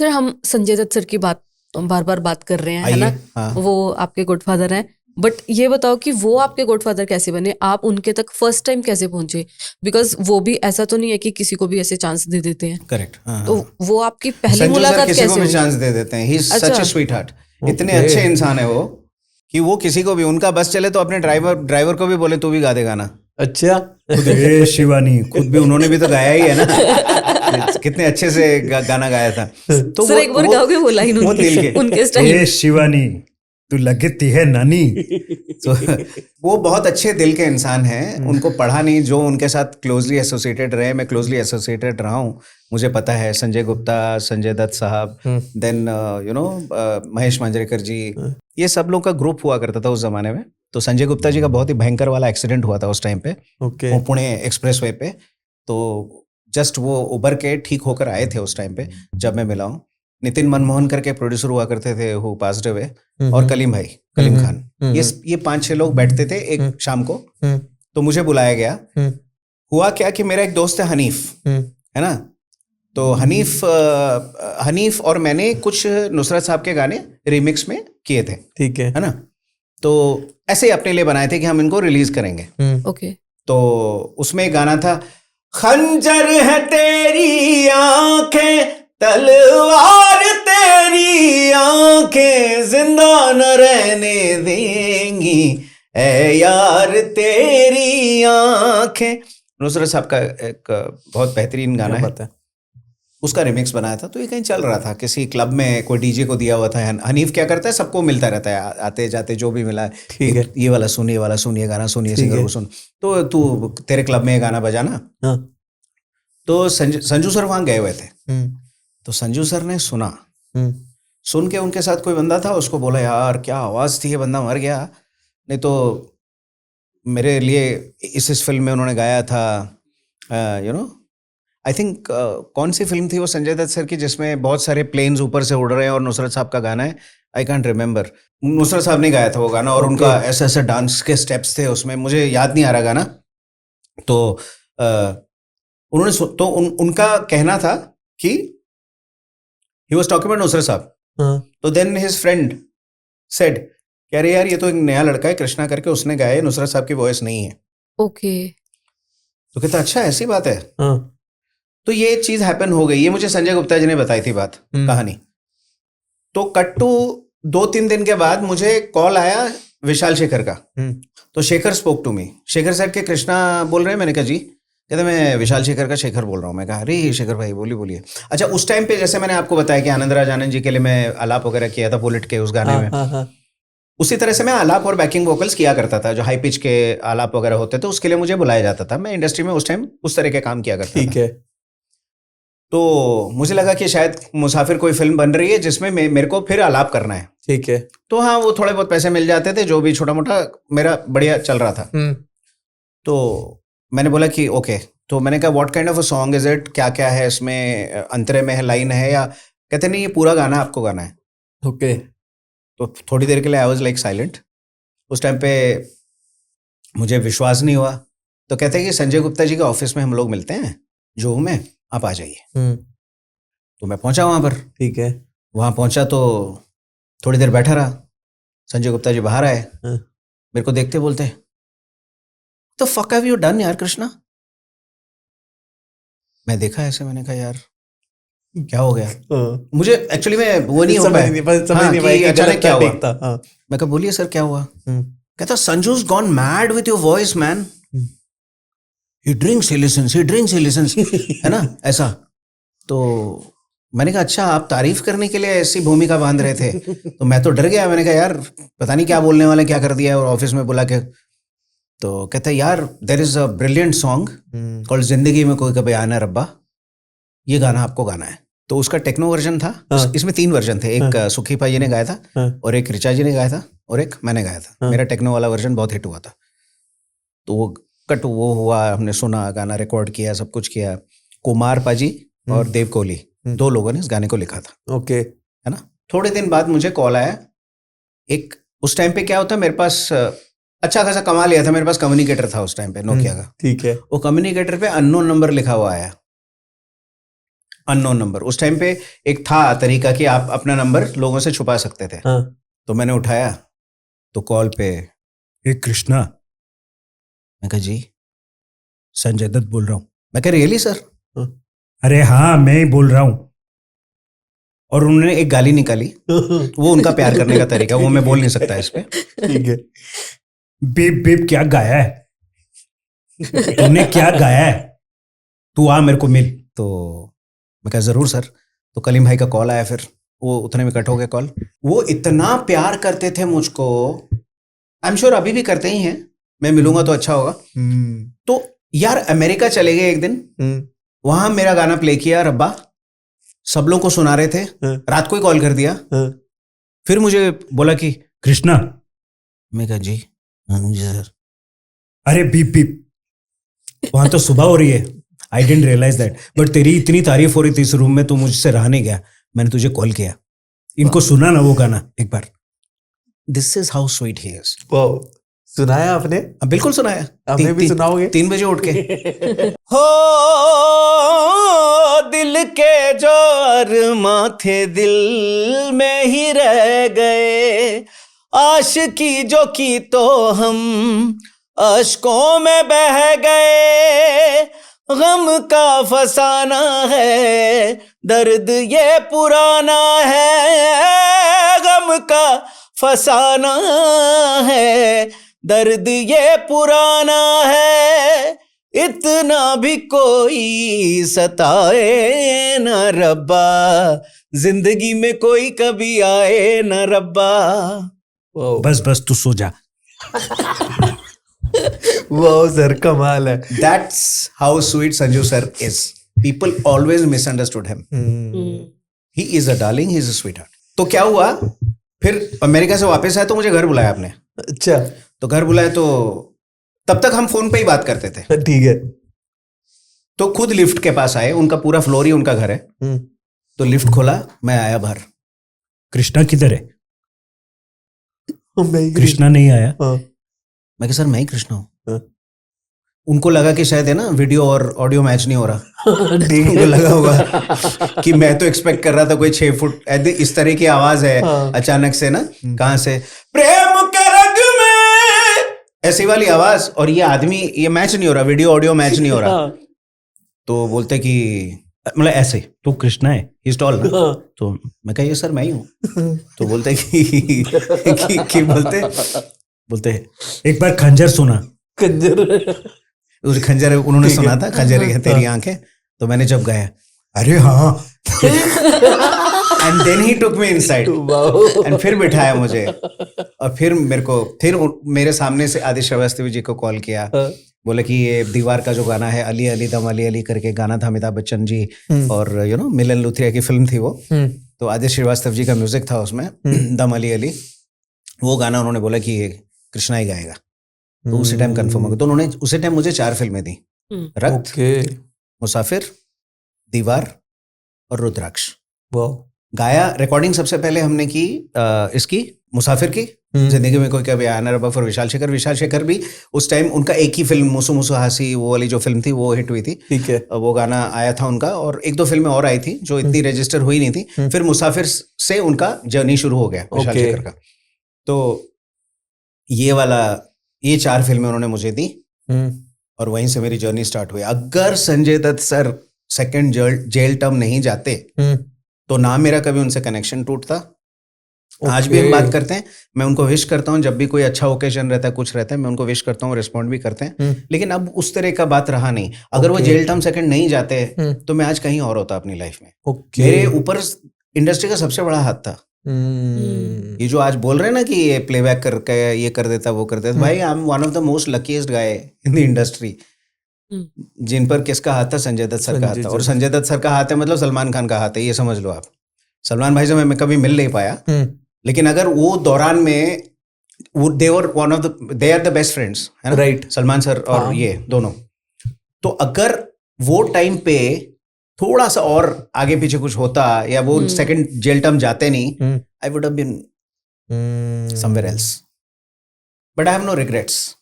Sir हम Sanjay Dutt sir की बात बार बार बात कर रहे हैं, है आइए, ना? हाँ। वो आपके गॉडफादर हैं, बट ये बताओ कि वो आपके गॉडफादर कैसे बने, आप उनके तक फर्स्ट टाइम कैसे पहुंचे? बिकॉज वो भी ऐसा तो नहीं है कि किसी को भी ऐसे चांस दे देते हैं। करेक्ट, हाँ, तो हाँ। वो आपकी पहली संजू सर मुलाकात किसी कैसे को भी हुई? चांस दे देते हैं। ही इज सच अच्छा। ए स्वीट हार्ट। इतने Okay. अच्छे इंसान है वो कि वो किसी को भी, उनका बस चले तो अपने ड्राइवर को भी बोले तू भी गा दे गाना। अच्छा। खुद हे शिवानी, खुद भी उन्होंने भी तो गाया ही है ना। कितने अच्छे से गाना गाया था। तो सर एक बार गाओगे वो लाइन वो दिल के, उनके स्टाइल? हे शिवानी तू लगती है नानी। तो वो बहुत अच्छे दिल के इंसान हैं। उनको पढ़ा नहीं, जो उनके साथ क्लोजली एसोसिएटेड रहे, मैं क्लोजली एसोसिएटेड रहा हूँ, मुझे पता है। संजय गुप्ता, संजय दत्त साहब, देन महेश मांजरेकर जी, ये सब लोग का ग्रुप हुआ करता था उस जमाने में। तो संजय गुप्ता जी का बहुत ही भयंकर वाला एक्सीडेंट हुआ था उस टाइम पे, ओके। वो पुणे एक्सप्रेस वे पे। तो जस्ट वो उबर के ठीक होकर आए थे उस टाइम पे जब मैं मिला हूँ। नितिन मनमोहन करके प्रोड्यूसर हुआ करते थे, हु पास्ड अवे, और कलीम भाई, कलीम खान, ये 5-6 लोग बैठते थे एक शाम को। तो मुझे बुलाया गया। हुआ क्या कि मेरा एक दोस्त है हनीफ, है ना? तो हनीफ और मैंने कुछ नुसरत साहब के गाने रिमिक्स में किए थे, ठीक है ना? तो ऐसे ही अपने लिए बनाए थे कि हम इनको रिलीज करेंगे। ओके। तो उसमें एक गाना था, खंजर है तेरी आंखें, तलवार तेरी आंखें, जिंदा न रहने देंगी ऐ यार तेरी आंखें। नुसरत साहब का एक बहुत बेहतरीन गाना है, उसका रिमिक्स बनाया था। तो ये कहीं चल रहा था किसी क्लब में, कोई डीजे को दिया हुआ था। हनीफ क्या करता है, सबको मिलता रहता है, आते जाते जो भी मिला, ठीक है, ये वाला सुनिए, वाला सुनिए, गाना सुनिए, सिंगर को सुन, तो तू तेरे क्लब में ये गाना बजाना। हाँ। तो संजू सर वहां गए हुए थे। तो संजू सर ने सुना, सुन के उनके साथ कोई बंदा था, उसको बोला यार क्या आवाज थी, ये बंदा मर गया। नहीं तो मेरे लिए इस फिल्म में उन्होंने गाया था, आई थिंक कौन सी फिल्म थी वो संजय दत्त सर की, जिसमें बहुत सारे प्लेन्स ऊपर से उड़ रहे हैं और नुसरत साहब का गाना है, आई कांट रिमेंबर। नुसरत साहब ने गाया था वो गाना, और उनका ऐसे ऐसे डांस के स्टेप्स थे उसमें, मुझे याद नहीं आ रहा गाना। तो उन्होंने तो उनका कहना था कि he was talking about Nusrat साहब। तो देन हिज फ्रेंड सेड, कह रहे यार ये तो एक नया लड़का है कृष्णा करके, उसने गाया है, नुसरत साहब की वॉइस नहीं है। ओके। तो कहता अच्छा ऐसी बात है। तो ये चीज हैपन हो गई, ये मुझे संजय गुप्ता जी ने बताई थी बात, कहानी। तो कट टू 2-3 दिन के बाद मुझे कॉल आया विशाल शेखर का। तो Shekhar spoke to me, Shekhar साहब के कृष्णा बोल रहे हैं? मैंने कहा जी। कहते मैं विशाल शेखर का शेखर बोल रहा हूँ। मैं कहा अरे शेखर भाई बोलिए। अच्छा उस टाइम पे जैसे मैंने आपको बताया कि आनंदराज आनंद जी के लिए मैं आलाप वगैरह किया था बुलेट के उस गाने में, उसी तरह से मैं आलाप और बैकिंग वोकल्स किया करता था। जो हाई पिच के आलाप वगैरह होते थे उसके लिए मुझे बुलाया जाता था। मैं इंडस्ट्री में उस टाइम उस तरह के काम किया करता था। ठीक है। तो मुझे लगा कि शायद मुसाफिर कोई फिल्म बन रही है जिसमें मेरे को फिर आलाप करना है। ठीक है। तो हाँ वो थोड़े बहुत पैसे मिल जाते थे, जो भी छोटा मोटा मेरा बढ़िया चल रहा था। तो मैंने बोला कि ओके। तो मैंने कहा what kind of a song is it, क्या क्या है इसमें, अंतरे में है, लाइन है, या कहते नहीं ये पूरा गाना आपको गाना है। ओके। तो थोड़ी देर के लिए आई वाज लाइक साइलेंट। उस टाइम पे मुझे विश्वास नहीं हुआ। तो कहते हैं कि संजय गुप्ता जी के ऑफिस में हम लोग मिलते हैं जुहू में, आप आ जाइए। तो मैं पहुंचा वहां पर। ठीक है। वहां पहुंचा तो थोड़ी देर बैठा रहा। संजय गुप्ता जी बाहर आए, मेरे को देखते बोलते तो फक हैव यू डन यार कृष्णा। मैं देखा ऐसे, मैंने कहा यार क्या हो गया। मुझे एक्चुअली में वो नहीं हो पाया, अचानक क्या हुआ। मैं कहा बोलिए सर क्या हुआ। कहता संजू's gone mad with your voice man, he drinks he listens है ना ऐसा। तो मैंने कहा अच्छा आप तारीफ करने के लिए ऐसी भूमिका बांध रहे थे। तो मैं तो डर गया, मैंने कहा यार पता नहीं क्या बोलने वाले, क्या कर दिया, और ऑफिस में बुला के। तो कहता है यार there is a brilliant song called जिंदगी में कोई कभी आना रब्बा, ये गाना आपको गाना है। तो उसका टेक्नो वर्जन था। इसमें 3 वर्जन थे, एक सुखी भाई जी ने गाया था, और एक ऋचा जी ने गाया था, और एक मैंने गाया था। मेरा टेक्नो वाला वर्जन बहुत हिट हुआ था। तो वो हुआ, हमने सुना, गाना रिकॉर्ड किया, सब कुछ किया। कुमार पाजी और देव कोहली 2 लोगों ने इस गाने को लिखा था। ओके, है ना। थोड़े दिन बाद मुझे कॉल आया। एक उस टाइम पे क्या होता है, मेरे पास अच्छा खासा कमा लिया था, मेरे पास कम्युनिकेटर था उस टाइम पे, नोकिया का। ठीक है। वो कम्युनिकेटर पे अननोन नंबर लिखा हुआ आया। Unknown number. उस टाइम पे एक था तरीका कि आप अपना नंबर लोगों से छुपा सकते थे। हाँ। तो मैंने उठाया तो कॉल पे, ए कृष्णा, मैं कहा जी संजय दत्त बोल रहा हूँ। मैं कहा रियली सर? अरे हाँ मैं ही बोल रहा हूँ। और उन्होंने एक गाली निकाली, वो उनका प्यार करने का तरीका, वो मैं बोल नहीं सकता इस पे। ठीक है। बीप बीप क्या गाया है तूने, क्या गाया है, तू आ मेरे को मिल। तो मैं कहा जरूर सर। तो कलीम भाई का कॉल आया, फिर वो उतने में कट हो गया कॉल। वो इतना प्यार करते थे मुझको, आई एम श्योर अभी भी करते ही हैं, मैं मिलूंगा तो अच्छा होगा। तो यार अमेरिका चले गए एक दिन, वहां मेरा गाना प्ले किया रब्बा, सब लोग को सुना रहे थे, रात को ही कॉल कर दिया। फिर मुझे बोला कि कृष्णा, मैं कहा जी जी सर। अरे बीप बीप, वहां तो सुबह हो रही है, आई डेंट रियलाइज दैट, बट तेरी इतनी तारीफ हो रही थी इस रूम में, तो मुझसे रहा नहीं गया, मैंने तुझे कॉल किया। इनको सुना ना वो गाना एक बार, this is how sweet he is. सुनाया आपने? बिल्कुल सुनाया, हमें भी सुनाओगे? 3 बजे उठ के। हो दिल के जो अरमां थे दिल में ही रह गए, आशिकी जो की तो हम अश्कों में बह गए, गम का फसाना है दर्द ये पुराना है, गम का फसाना है दर्द ये पुराना है, इतना भी कोई सताए न रब्बा, जिंदगी में कोई कभी आए न रब्बा। बस बस तू सो जा। वाह सर, कमाल है। That's how sweet Sanju sir is. People always misunderstood him. He is a darling, he is a sweetheart. तो क्या हुआ, फिर अमेरिका से वापस आया तो मुझे घर बुलाया आपने। अच्छा। तो घर बुलाया तो तब तक हम फोन पे ही बात करते थे। ठीक है। तो खुद लिफ्ट के पास आए, उनका पूरा फ्लोर ही उनका घर है। तो लिफ्ट खोला, मैं आया बाहर, कृष्णा किधर है? कृष्णा नहीं आया। मैं कहा सर मैं ही कृष्णा हूँ। उनको लगा कि शायद है ना वीडियो और ऑडियो मैच नहीं हो रहा। उनको लगा होगा कि मैं तो एक्सपेक्ट कर रहा था कोई 6 फुट इस तरह की आवाज है, अचानक से ना कहां से प्रेम के रंग में, ऐसी वाली आवाज, और ये आदमी, ये मैच नहीं हो रहा, वीडियो ऑडियो मैच नहीं हो रहा। तो बोलते कि मतलब ऐसे तो कृष्णा है, इज टॉल ना। तो मैं कहा ये सर मैं ही हूँ। तो बोलते कि बोलते एक बार खंजर सुना। खंजर उन्होंने सुना था, खंजर है तेरी आंखें। तो मैंने जब गाया, अरे हाँ, and then he took me inside and फिर बिठाया मुझे, और फिर मेरे सामने से आदित्य श्रीवास्तव जी को कॉल किया। बोले कि ये दीवार का जो गाना है, अली अली दम अली अली करके गाना था, अमिताभ बच्चन जी और मिलन लुथरिया की फिल्म थी वो। तो आदित्य श्रीवास्तव जी का म्यूजिक था उसमें, दम अली अली, वो गाना उन्होंने बोला कि ये कृष्णा ही गाएगा। तो उसी टाइम कंफर्म हो गया। तो उन्होंने उसी टाइम मुझे 4 फिल्में दी, रक्त, मुसाफिर, दीवार और रुद्राक्ष। गाया, रिकॉर्डिंग सबसे पहले हमने की इसकी मुसाफिर की, जिंदगी में कोई कभी आया ना रब्बा फॉर विशाल शेखर। विशाल शेखर भी उस टाइम उनका एक ही फिल्म मुसु मुसु हासी, वो वाली जो फिल्म थी वो हिट हुई थी। ठीक है। वो गाना आया था उनका, और 1-2 फिल्में और आई थी जो इतनी रजिस्टर हुई नहीं थी। फिर मुसाफिर से उनका जर्नी शुरू हो गया विशाल शेखर का। तो ये 4 फिल्में उन्होंने मुझे दी, और वहीं से मेरी जर्नी स्टार्ट हुई। अगर Sanjay Dutt sir second jail term नहीं जाते तो ना मेरा कभी उनसे कनेक्शन टूटता। आज भी हम बात करते हैं, मैं उनको विश करता हूँ, जब भी कोई अच्छा ओकेजन रहता है, कुछ रहता है, मैं उनको विश करता हूँ, रिस्पॉन्ड भी करते हैं। लेकिन अब उस तरह का बात रहा नहीं। अगर वो जेल टर्म सेकंड नहीं जाते तो मैं आज कहीं और होता अपनी लाइफ में। मेरे ऊपर इंडस्ट्री का सबसे बड़ा हाथ था। ये जो आज बोल रहे हैं ना कि ये प्लेबैक करके ये कर देता वो कर देता, भाई I am one of the most luckiest guy in the industry जिन पर किसका हाथ था, संजय दत्त सर का हाथ था। और संजय दत्त सर का हाथ है मतलब सलमान खान का हाथ है, ये समझ लो आप। सलमान भाई से मैं कभी मिल नहीं पाया, लेकिन अगर वो दौरान में they are the best friends, है ना, राइट, सलमान सर और ये दोनों। तो अगर वो टाइम पे थोड़ा सा और आगे पीछे कुछ होता, या वो सेकंड जेल टर्म जाते नहीं, I would have been somewhere else, but I have no regrets.